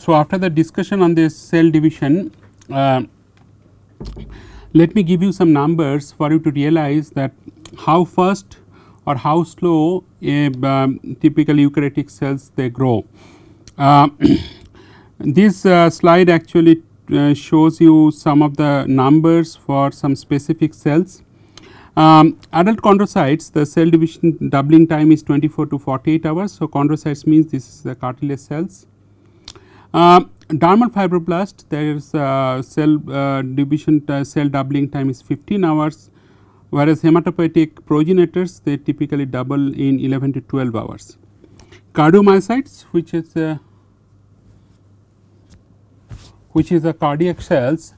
So, after the discussion on this cell division, let me give you some numbers for you to realize that how fast or how slow a typical eukaryotic cells they grow. This slide actually shows you some of the numbers for some specific cells. Adult chondrocytes, the cell division doubling time is 24 to 48 hours. So, chondrocytes means this is the cartilage cells. Dermal fibroblast, there is cell division cell doubling time is 15 hours, whereas hematopoietic progenitors they typically double in 11 to 12 hours. Cardiomyocytes, which is the cardiac cells,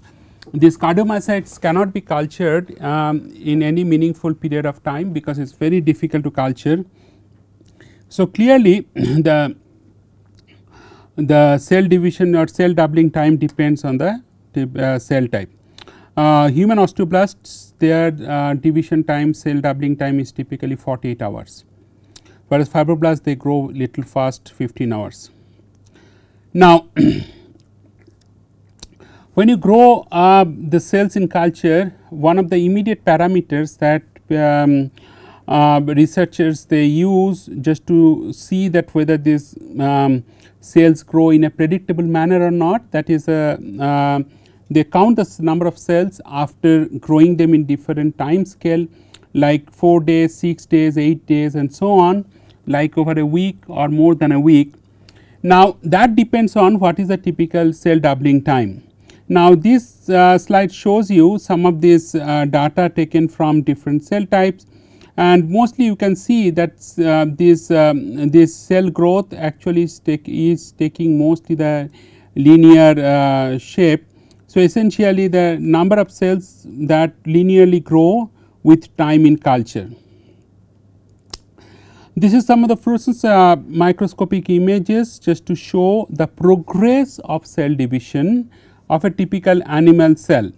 these cardiomyocytes cannot be cultured in any meaningful period of time because it is very difficult to culture. So, clearly the cell division or cell doubling time depends on the cell type. Human osteoblasts, their division time, cell doubling time is typically 48 hours, whereas fibroblasts they grow little fast 15 hours. Now, when you grow the cells in culture, one of the immediate parameters that researchers they use just to see that whether these cells grow in a predictable manner or not, that is they count the number of cells after growing them in different time scale like 4 days, 6 days, 8 days and so on, like over a week or more than a week. Now, that depends on what is the typical cell doubling time. Now, this slide shows you some of this data taken from different cell types, and mostly you can see that this cell growth actually is taking mostly the linear shape. So, essentially the number of cells that linearly grow with time in culture. This is some of the fluorescence microscopic images just to show the progress of cell division of a typical animal cell.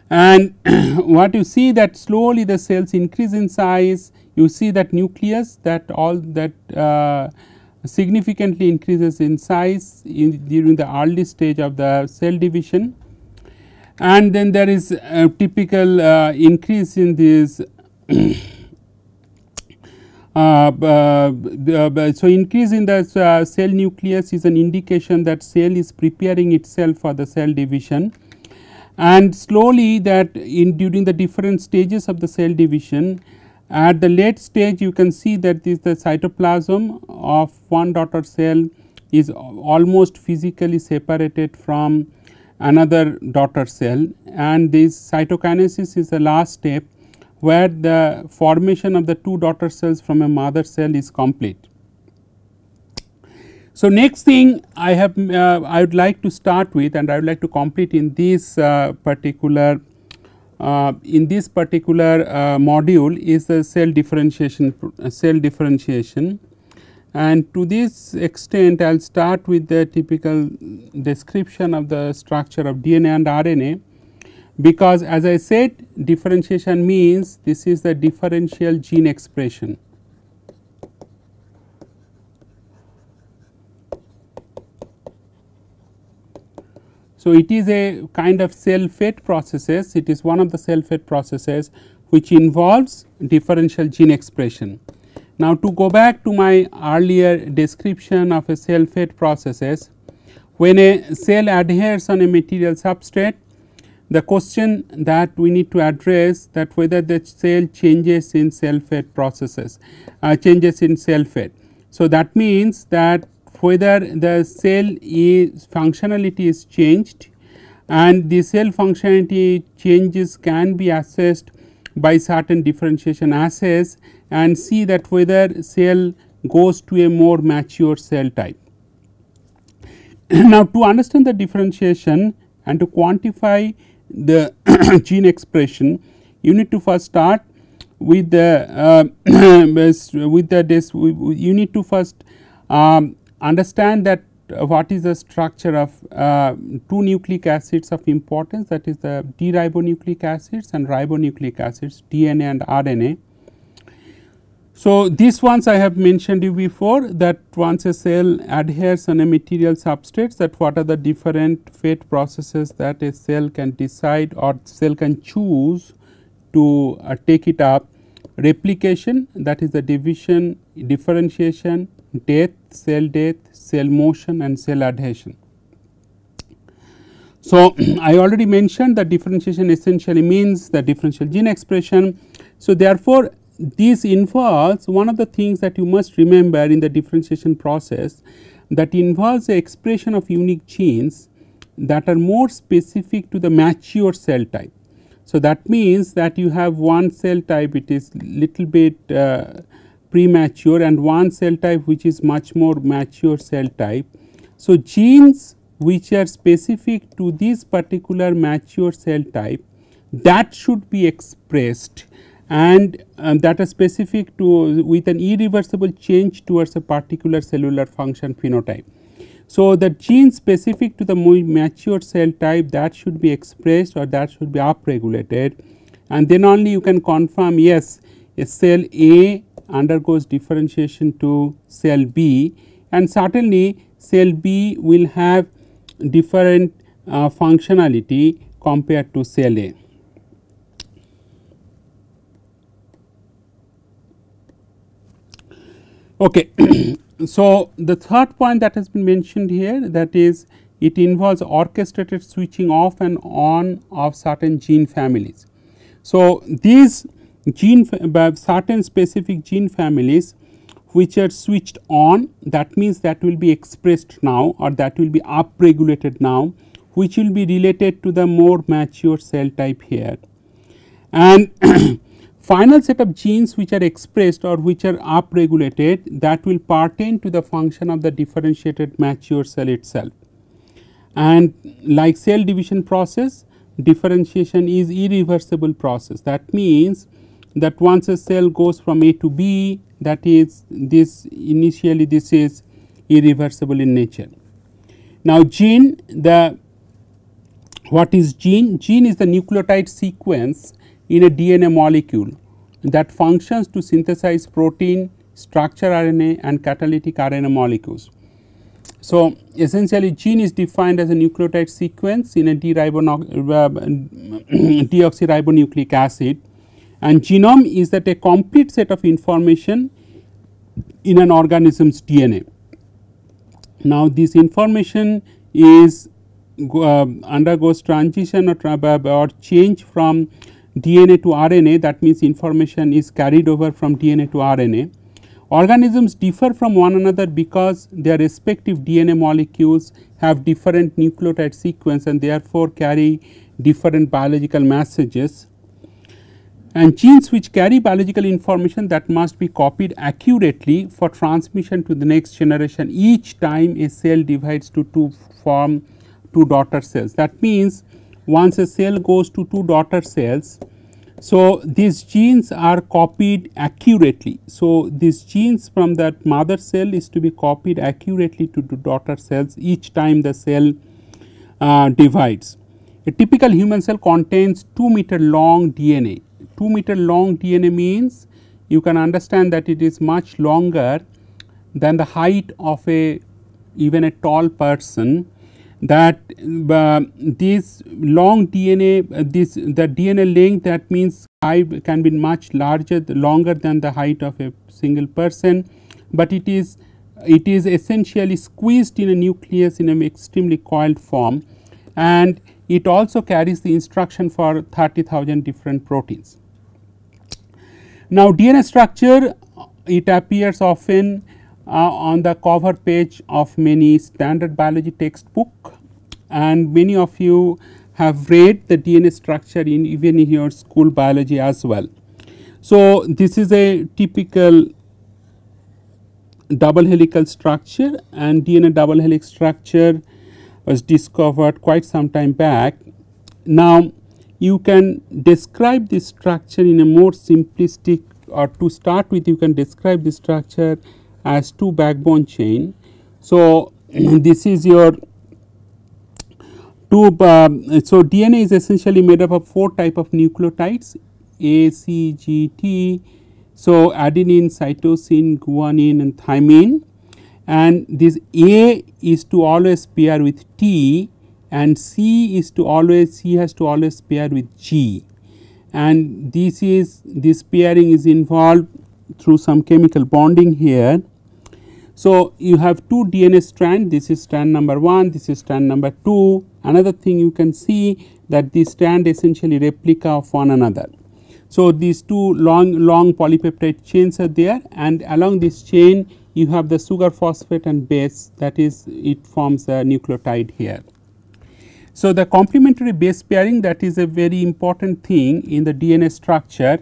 And what you see that slowly the cells increase in size, you see that nucleus that all that significantly increases in size during the early stage of the cell division, and then there is a typical increase in this so increase in the cell nucleus is an indication that cell is preparing itself for the cell division, and slowly that during the different stages of the cell division, at the late stage you can see that the cytoplasm of one daughter cell is almost physically separated from another daughter cell, and this cytokinesis is the last step where the formation of the two daughter cells from a mother cell is complete. So, next thing I would like to start with, and I would like to complete in this particular module is the cell differentiation. And to this extent I will start with the typical description of the structure of DNA and RNA, because as I said differentiation means this is the differential gene expression. So, it is a kind of cell fate processes, it is one of the cell fate processes which involves differential gene expression. Now, to go back to my earlier description of a cell fate processes, when a cell adheres on a material substrate, the question that we need to address that whether the cell changes in cell fate processes, changes in cell fate. So, that means that whether the cell is functionality is changed, and the cell functionality changes can be assessed by certain differentiation assays and see that whether cell goes to a more mature cell type. Now, to understand the differentiation and to quantify the gene expression, you need to first start with the you need to first understand that what is the structure of two nucleic acids of importance, that is the D-ribonucleic acids and ribonucleic acids, DNA and RNA. So, these ones I have mentioned you before, that once a cell adheres on a material substrates, that what are the different fate processes that a cell can decide or cell can choose to take it up. Replication, that is the division, differentiation, death, cell motion and cell adhesion. So, I already mentioned that differentiation essentially means the differential gene expression. So, therefore, this involves one of the things that you must remember in the differentiation process, that involves the expression of unique genes that are more specific to the mature cell type. So, that means that you have one cell type, it is little bit premature, and one cell type which is much more mature cell type. So, genes which are specific to this particular mature cell type, that should be expressed, and that are specific to with an irreversible change towards a particular cellular function phenotype. So, the gene specific to the mature cell type, that should be expressed or that should be upregulated, and then only you can confirm yes, a cell A undergoes differentiation to cell B, and certainly cell B will have different functionality compared to cell A. Okay. So, the third point that has been mentioned here, that is it involves orchestrated switching off and on of certain gene families. So, these certain specific gene families which are switched on, that means that will be expressed now or that will be upregulated now, which will be related to the more mature cell type here. And final set of genes which are expressed or which are upregulated, that will pertain to the function of the differentiated mature cell itself. And like cell division process, differentiation is irreversible process. That means that once a cell goes from A to B, that is this initially this is irreversible in nature. Now, gene, what is gene? Gene is the nucleotide sequence in a DNA molecule that functions to synthesize protein, structure RNA and catalytic RNA molecules. So, essentially gene is defined as a nucleotide sequence in a deoxyribonucleic acid, and genome is that a complete set of information in an organism's DNA. Now, this information is undergoes transition or change from DNA to RNA, that means information is carried over from DNA to RNA. Organisms differ from one another because their respective DNA molecules have different nucleotide sequence and therefore carry different biological messages. And genes which carry biological information that must be copied accurately for transmission to the next generation each time a cell divides to form two daughter cells. That means once a cell goes to two daughter cells, so these genes are copied accurately. So, these genes from that mother cell is to be copied accurately to daughter cells each time the cell divides. A typical human cell contains 2-meter long DNA. 2-meter long DNA means you can understand that it is much longer than the height of even a tall person, that this long DNA, the DNA length, that means can be much longer than the height of a single person, but it is essentially squeezed in a nucleus in an extremely coiled form, and it also carries the instruction for 30,000 different proteins. Now, DNA structure, it appears often on the cover page of many standard biology textbook, and many of you have read the DNA structure in even in your school biology as well. So, this is a typical double helical structure, and DNA double helix structure was discovered quite some time back. Now, you can describe this structure in a more simplistic, or to start with you can describe this structure as two backbone chain. So, this is your two, so DNA is essentially made up of 4 type of nucleotides, A, C, G, T, So, adenine, cytosine, guanine and thymine, and this A is to always pair with T, and C has to always pair with G, and this pairing is involved through some chemical bonding here. So, you have two DNA strands, this is strand number 1, this is strand number 2. Another thing you can see that these strands essentially replica of one another. So, these two long polypeptide chains are there, and along this chain you have the sugar phosphate and base, that is it forms a nucleotide here. So, the complementary base pairing, that is a very important thing in the DNA structure,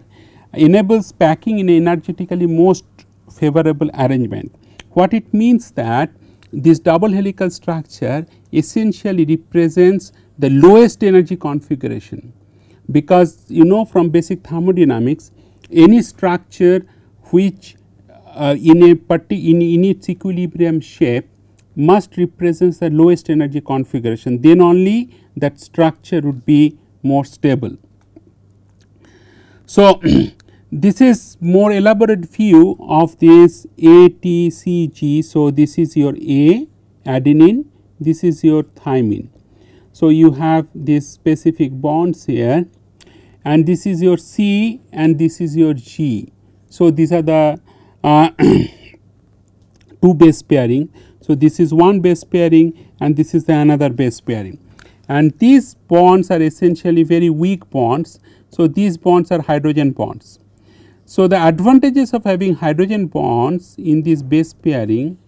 enables packing in energetically most favorable arrangement. What it means that this double helical structure essentially represents the lowest energy configuration, because you know from basic thermodynamics, any structure which in its equilibrium shape must represent the lowest energy configuration, then only that structure would be more stable. So, this is more elaborate view of this A, T, C, G. So, this is your A adenine, this is your thymine. So, you have these specific bonds here, and this is your C and this is your G. So, these are the two base pairing. So, this is one base pairing and this is the another base pairing, and these bonds are essentially very weak bonds. So, these bonds are hydrogen bonds. So, the advantages of having hydrogen bonds in this base pairing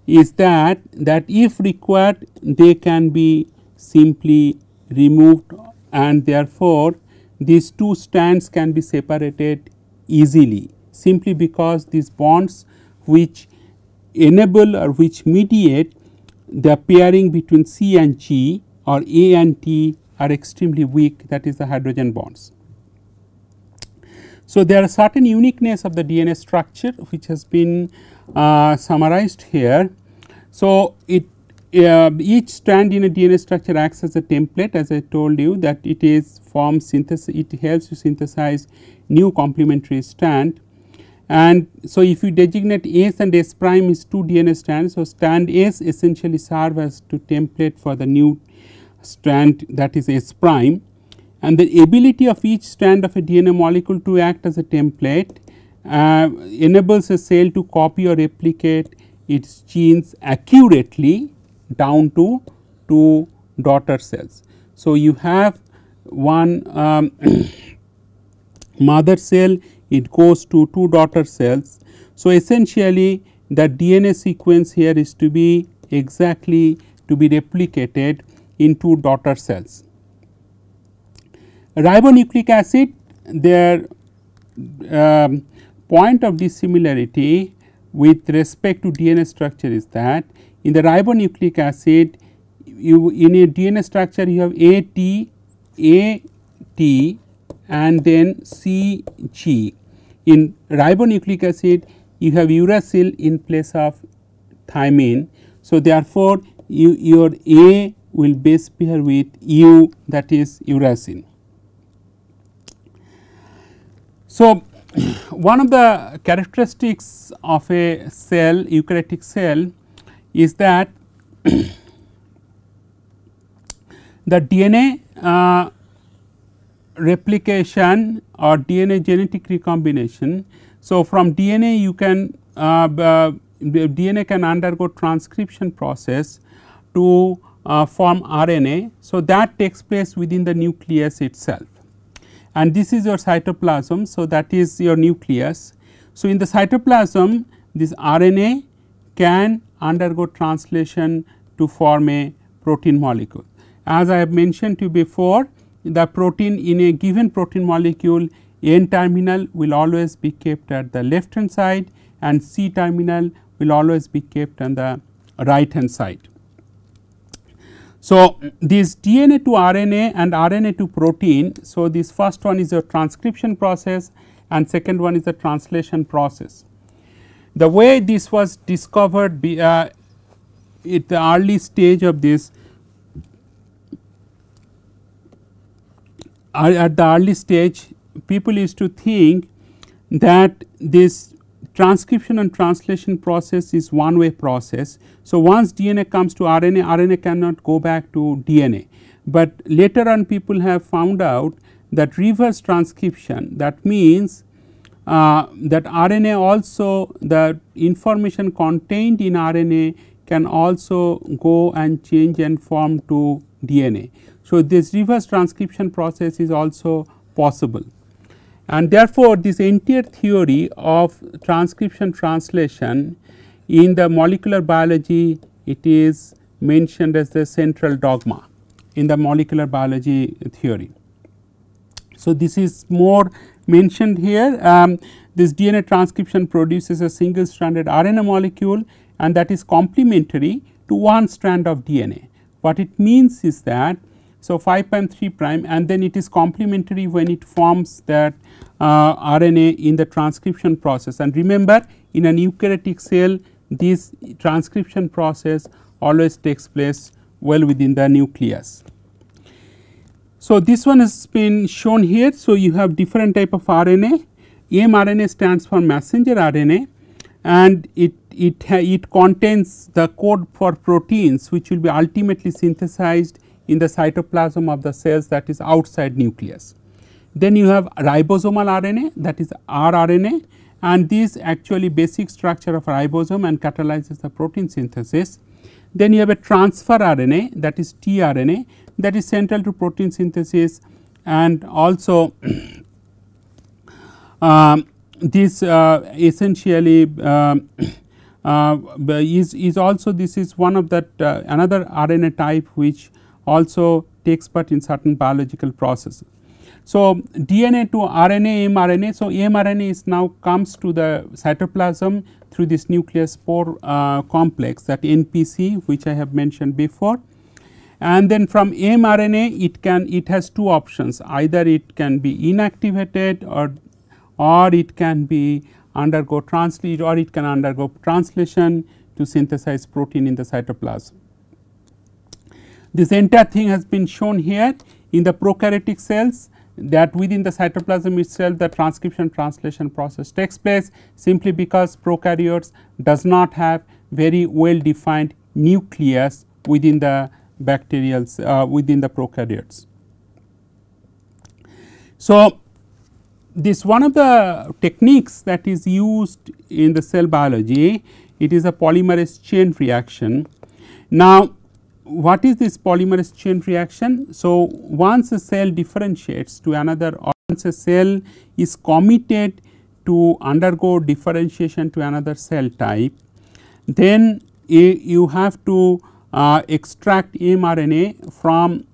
is that if required they can be simply removed, and therefore, these two strands can be separated easily, simply because these bonds which enable or which mediate the pairing between C and G or A and T are extremely weak, that is the hydrogen bonds. So, there are certain uniqueness of the DNA structure which has been summarized here. So, each strand in a DNA structure acts as a template, as I told you that it helps to synthesize new complementary strand. And so, if you designate S and S prime is two DNA strands, so strand S essentially serve as to template for the new strand, that is S prime, and the ability of each strand of a DNA molecule to act as a template enables a cell to copy or replicate its genes accurately down to two daughter cells. So, you have one mother cell, it goes to two daughter cells. So, essentially the DNA sequence here is to be exactly to be replicated in two daughter cells. Ribonucleic acid, their point of dissimilarity with respect to DNA structure is that in the ribonucleic acid, in a DNA structure you have AT and then CG. In ribonucleic acid you have uracil in place of thymine. So, therefore, your A will base pair with U, that is uracil. So, one of the characteristics of a cell, eukaryotic cell, is that the DNA replication or DNA genetic recombination. So, from DNA you can DNA can undergo transcription process to form RNA. So, that takes place within the nucleus itself, and this is your cytoplasm. So, that is your nucleus. So, in the cytoplasm this RNA can undergo translation to form a protein molecule. As I have mentioned to you before, the protein in a given protein molecule, N terminal will always be kept at the left hand side and C terminal will always be kept on the right hand side. So, this DNA to RNA and RNA to protein. So, this first one is a transcription process and second one is the translation process. The way this was discovered at the early stage of this, at the early stage people used to think that this transcription and translation process is one way process. So, once DNA comes to RNA, RNA cannot go back to DNA, but later on people have found out that reverse transcription, that means that RNA also, the information contained in RNA can also go and change and form to DNA. So, this reverse transcription process is also possible, and therefore, this entire theory of transcription translation in the molecular biology, it is mentioned as the central dogma in the molecular biology theory. So, this is more mentioned here. This DNA transcription produces a single stranded RNA molecule, and that is complementary to one strand of DNA. What it means is that, so 5 prime 3 prime, and then it is complementary when it forms that RNA in the transcription process. And remember, in an eukaryotic cell, this transcription process always takes place well within the nucleus. So, this one has been shown here. So, you have different type of RNA. mRNA stands for messenger RNA, and it contains the code for proteins which will be ultimately synthesized in the cytoplasm of the cells, that is outside nucleus. Then you have ribosomal RNA, that is rRNA, and this actually basic structure of ribosome and catalyzes the protein synthesis. Then you have a transfer RNA, that is tRNA, that is central to protein synthesis, and also this essentially is also, this is one of that another RNA type which also takes part in certain biological processes. So, DNA to RNA, mRNA. So, mRNA is now comes to the cytoplasm through this nucleus spore complex, that NPC, which I have mentioned before. And then from mRNA, it has two options, either it can be inactivated or it can be undergo translate, or it can undergo translation to synthesize protein in the cytoplasm. This entire thing has been shown here in the prokaryotic cells, that within the cytoplasm itself the transcription translation process takes place, simply because prokaryotes does not have very well defined nucleus within the bacterials within the prokaryotes. So, this one of the techniques that is used in the cell biology, it is a polymerase chain reaction. Now, what is this polymerase chain reaction? So, once a cell differentiates to another, or once a cell is committed to undergo differentiation to another cell type, then you have to extract mRNA from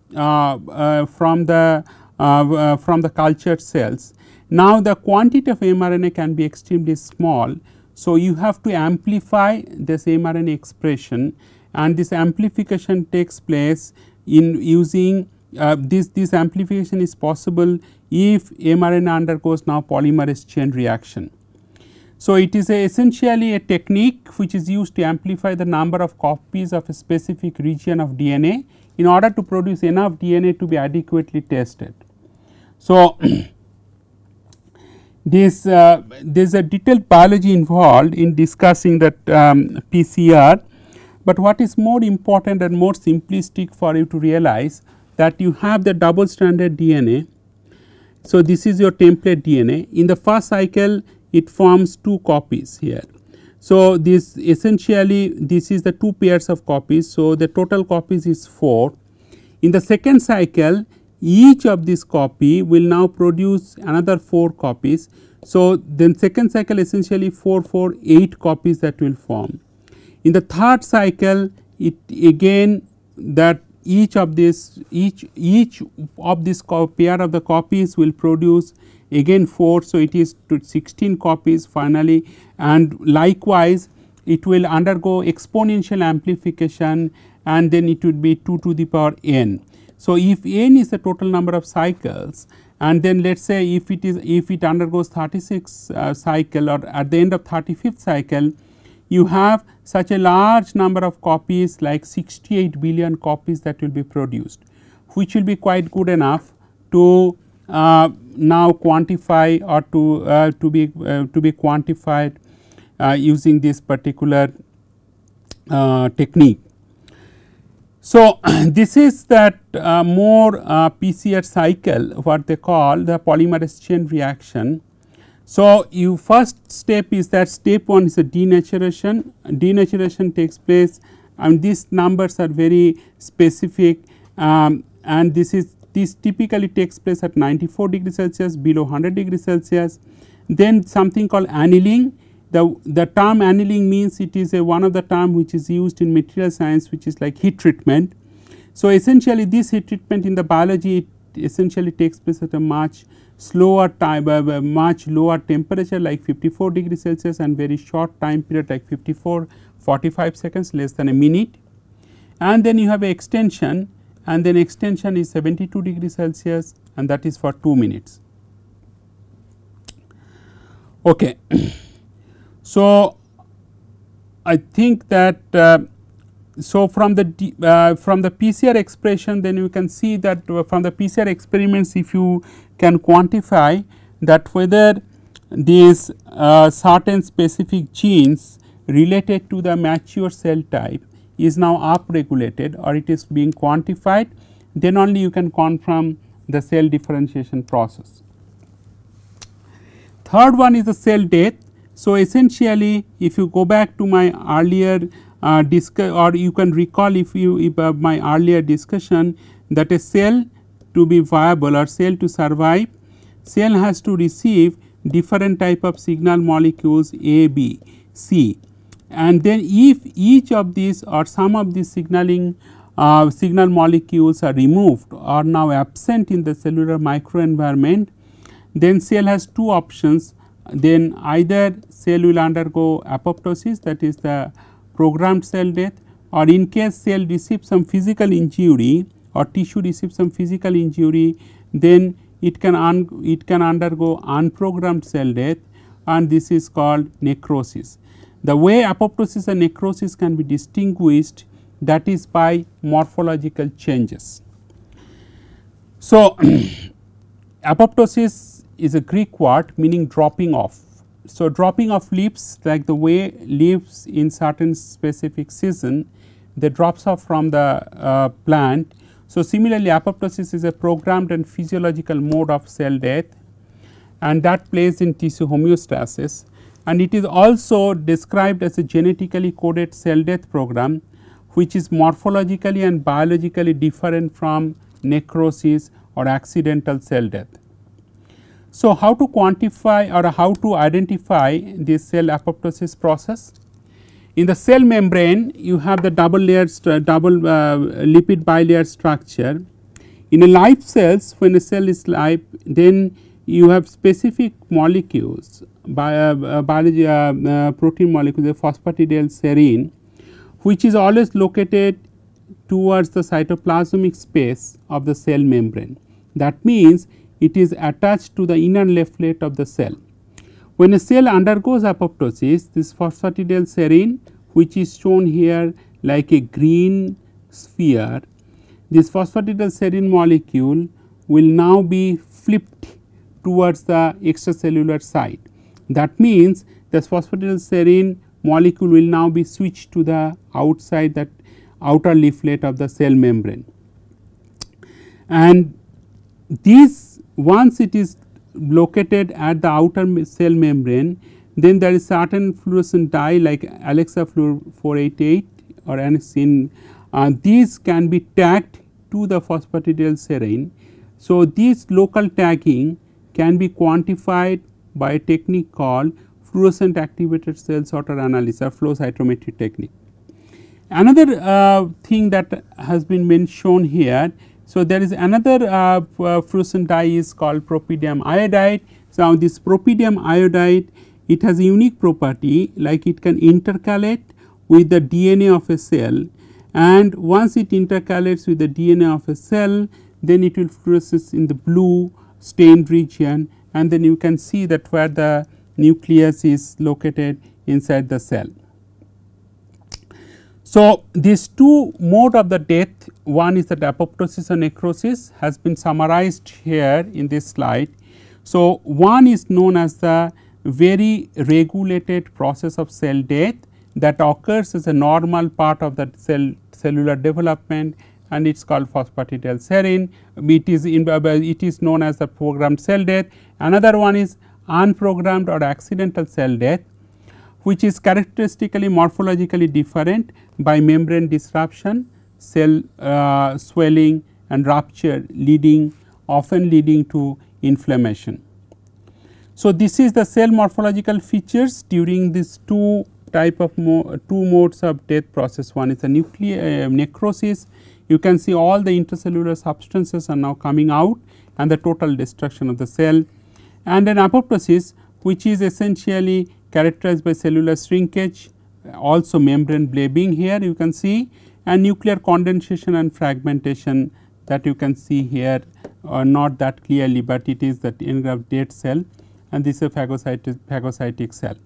the cultured cells. Now, the quantity of mRNA can be extremely small. So, you have to amplify this mRNA expression, and this amplification takes place in using this amplification is possible if mRNA undergoes now polymerase chain reaction. So, it is essentially a technique which is used to amplify the number of copies of a specific region of DNA in order to produce enough DNA to be adequately tested. So, this there is a detailed biology involved in discussing that PCR, but what is more important and more simplistic for you to realize, that you have the double stranded DNA. So, this is your template DNA. In the first cycle, it forms 2 copies here. So, this essentially this is the 2 pairs of copies. So, the total copies is 4. In the second cycle, each of this copy will now produce another 4 copies. So, then second cycle essentially 4 4 8 copies that will form. In the third cycle, it again that each of this pair of the copies will produce again 4. So, it is to 16 copies finally, and likewise it will undergo exponential amplification, and then it would be 2 to the power n. So, if n is the total number of cycles, and then let us say if it undergoes 36 cycle, or at the end of 35th cycle, you have such a large number of copies like 68 billion copies that will be produced, which will be quite good enough to now quantify or to be quantified using this particular technique. So, this is that more PCR cycle, what they call the polymerase chain reaction. So, you first step is that step 1 is a denaturation. Denaturation takes place and these numbers are very specific, and this typically takes place at 94 degrees Celsius, below 100 degrees Celsius. Then something called annealing. The term annealing means it is one of the term which is used in material science, which is like heat treatment. So, essentially this heat treatment in the biology, it essentially takes place at a much slower time, much lower temperature like 54 degrees Celsius, and very short time period like 45 seconds, less than a minute. And then you have a extension, and then extension is 72 degrees Celsius, and that is for 2 minutes. Okay. So, I think that so from the PCR expression, then you can see that from the PCR experiments, if you can quantify that whether these certain specific genes related to the mature cell type is now upregulated or it is being quantified, then only you can confirm the cell differentiation process. Third one is the cell death. So, essentially if you go back to my earlier or you can recall if my earlier discussion, that a cell to be viable or cell to survive, cell has to receive different type of signal molecules A, B, C, and then if each of these or some of these signal molecules are removed or now absent in the cellular microenvironment, then cell has two options. Then either cell will undergo apoptosis, that is the programmed cell death, or in case cell receives some physical injury or tissue receives some physical injury, then it can undergo unprogrammed cell death, and this is called necrosis. The way apoptosis and necrosis can be distinguished, that is by morphological changes. So, apoptosis is a Greek word meaning dropping off. So, dropping off leaves, like the way leaves in certain specific season, they drops off from the plant. So, similarly apoptosis is a programmed and physiological mode of cell death, and that plays in tissue homeostasis, and it is also described as a genetically coded cell death program, which is morphologically and biologically different from necrosis or accidental cell death. So, how to quantify or how to identify this cell apoptosis process? In the cell membrane, you have the double lipid bilayer structure. In a live cells, when a cell is live, then you have specific molecules, protein molecules, the phosphatidylserine, which is always located towards the cytoplasmic space of the cell membrane. That means, it is attached to the inner leaflet of the cell. When a cell undergoes apoptosis, this phosphatidylserine, which is shown here like a green sphere, this phosphatidylserine molecule will now be flipped towards the extracellular side. That means, the phosphatidylserine molecule will now be switched to the outside, that outer leaflet of the cell membrane. And this, once it is located at the outer cell membrane, then there is certain fluorescent dye like Alexa fluor 488 or anisine. These can be tagged to the phosphatidylserine. So, this local tagging can be quantified by a technique called fluorescent activated cell sorter analysis or flow cytometry technique. Another thing that has been shown here. So, there is another fluorescent dye is called propidium iodide. So, this propidium iodide, it has a unique property like it can intercalate with the DNA of a cell, and once it intercalates with the DNA of a cell, then it will fluoresce in the blue stained region, and then you can see that where the nucleus is located inside the cell. So, these two mode of the death, one is that apoptosis or necrosis, has been summarized here in this slide. So, one is known as the very regulated process of cell death that occurs as a normal part of the cellular development, and it is called phosphatidylserine. It is known as the programmed cell death. Another one is unprogrammed or accidental cell death, which is characteristically morphologically different by membrane disruption, cell swelling and rupture, often leading to inflammation. So, this is the cell morphological features during these two modes of death process. One is the necrosis. You can see all the intracellular substances are now coming out and the total destruction of the cell, and an apoptosis, which is essentially characterized by cellular shrinkage, also membrane blebbing here you can see, and nuclear condensation and fragmentation that you can see here, not that clearly, but it is the engraft dead cell, and this is a phagocytic cell.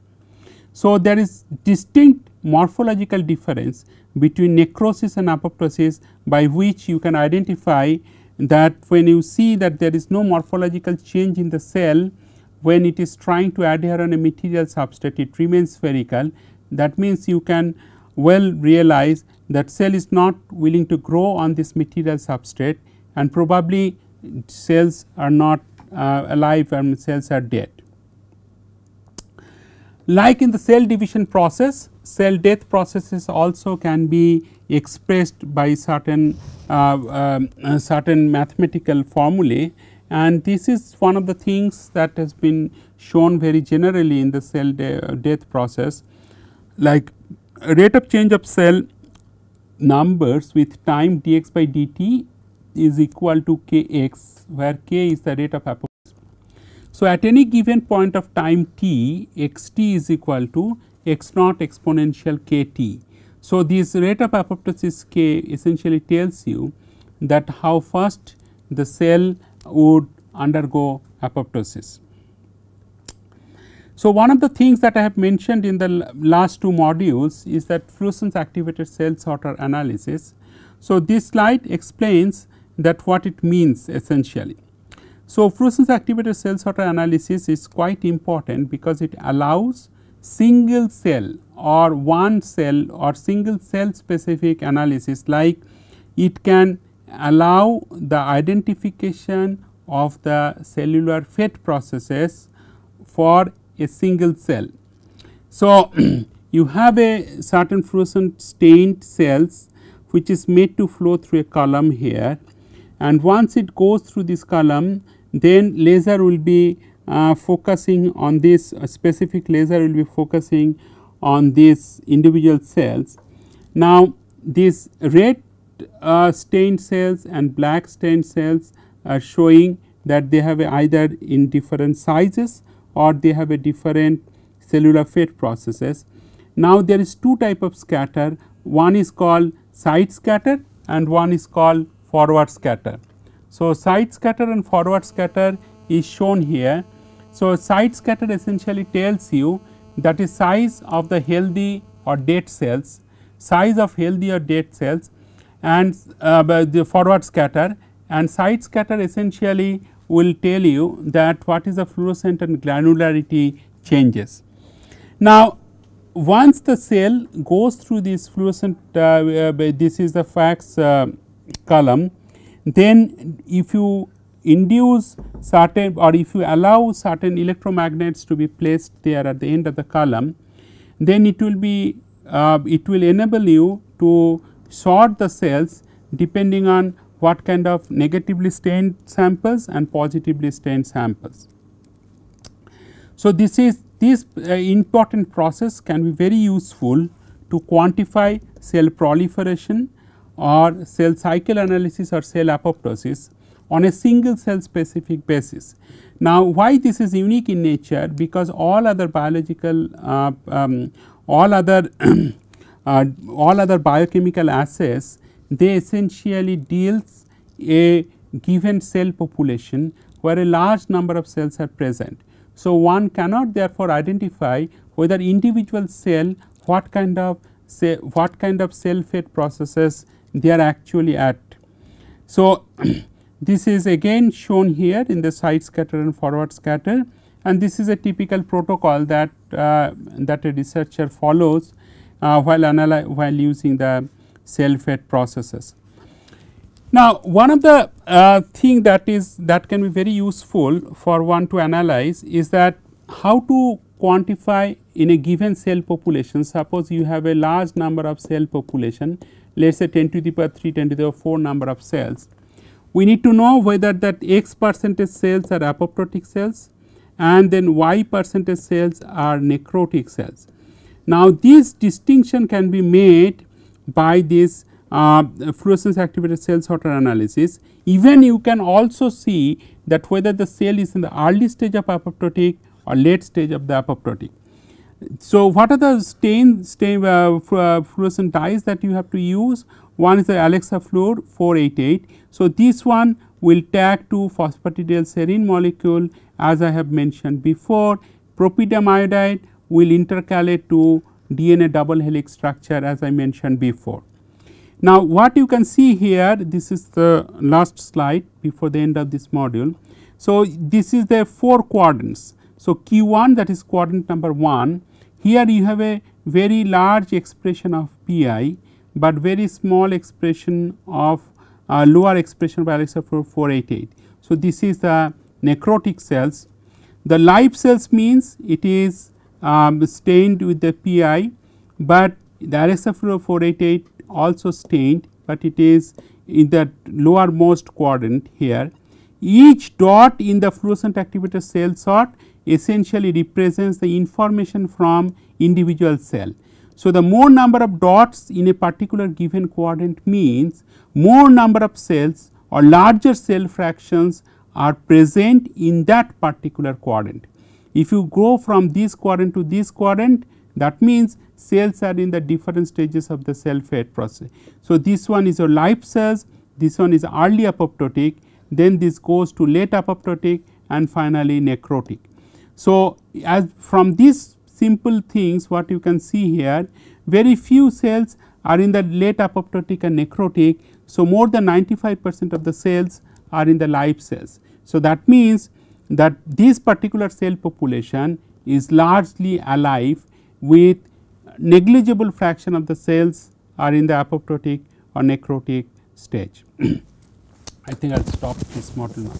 So, there is distinct morphological difference between necrosis and apoptosis, by which you can identify that when you see that there is no morphological change in the cell, when it is trying to adhere on a material substrate, it remains spherical. That means, you can well realize that cell is not willing to grow on this material substrate, and probably cells are not alive and cells are dead. Like in the cell division process, cell death processes also can be expressed by certain mathematical formulae, and this is one of the things that has been shown very generally in the cell death process, like rate of change of cell numbers with time dx by dt is equal to kx, where k is the rate of apoptosis. So, at any given point of time t, x t is equal to x naught exponential k t. So, this rate of apoptosis k essentially tells you that how fast the cell would undergo apoptosis. So, one of the things that I have mentioned in the last two modules is that fluorescence activated cell sorter analysis. So, this slide explains that what it means essentially. So, fluorescence activated cell sorter analysis is quite important because it allows single cell or one cell or single cell specific analysis, like it can allow the identification of the cellular fate processes for a single cell. So, you have a certain fluorescent stained cells which is made to flow through a column here, and once it goes through this column, then laser will be focusing on this specific laser will be focusing on these individual cells. Now, these red stained cells and black stained cells are showing that they have either in different sizes or they have a different cellular fate processes. Now, there is two type of scatter, one is called side scatter and one is called forward scatter. So, side scatter and forward scatter is shown here. So, side scatter essentially tells you that is size of the healthy or dead cells, size of healthy or dead cells, and the forward scatter, and side scatter essentially will tell you that what is the fluorescent and granularity changes. Now, once the cell goes through this fluorescent, this is the FACS column, then if you induce certain or if you allow certain electromagnets to be placed there at the end of the column, then it will be it will enable you to sort the cells depending on what kind of negatively stained samples and positively stained samples. So, this important process can be very useful to quantify cell proliferation or cell cycle analysis or cell apoptosis on a single cell specific basis. Now, why this is unique in nature? Because all other biological all other biochemical assays, they essentially deals a given cell population where a large number of cells are present. So, one cannot therefore identify whether individual cell what kind of say what kind of cell fate processes they are actually at. So, this is again shown here in the side scatter and forward scatter, and this is a typical protocol that that a researcher follows while using the cell fate processes. Now, one of the thing that can be very useful for one to analyze is that how to quantify in a given cell population. Suppose you have a large number of cell population, let us say 10 to the power 3, 10 to the power 4 number of cells. We need to know whether that x percentage cells are apoptotic cells and then y percentage cells are necrotic cells. Now, this distinction can be made by this fluorescence activated cell sorter analysis. Even you can also see that whether the cell is in the early stage of apoptotic or late stage of the apoptotic. So, what are the fluorescent dyes that you have to use? One is the Alexa Fluor 488. So, this one will tag to phosphatidyl molecule as I have mentioned before. Propydium iodide will intercalate to DNA double helix structure as I mentioned before. Now, what you can see here, this is the last slide before the end of this module. So, this is the 4 quadrants. So, Q1, that is quadrant number 1, here you have a very large expression of Pi, but very small expression of lower expression of Alexa Fluor 488. So, this is the necrotic cells. The live cells means it is stained with the Pi, but the Alexa Fluor 488 also stained, but it is in the lowermost quadrant here. Each dot in the fluorescent activated cell sort essentially represents the information from individual cell. So, the more number of dots in a particular given quadrant means more number of cells or larger cell fractions are present in that particular quadrant. If you go from this quadrant to this quadrant, that means cells are in the different stages of the cell fate process. So, this one is your live cells, this one is early apoptotic, then this goes to late apoptotic and finally necrotic. So, as from these simple things what you can see here, very few cells are in the late apoptotic and necrotic. So, more than 95% of the cells are in the live cells. So, that means that this particular cell population is largely alive with negligible fraction of the cells are in the apoptotic or necrotic stage. I think I will stop this model now.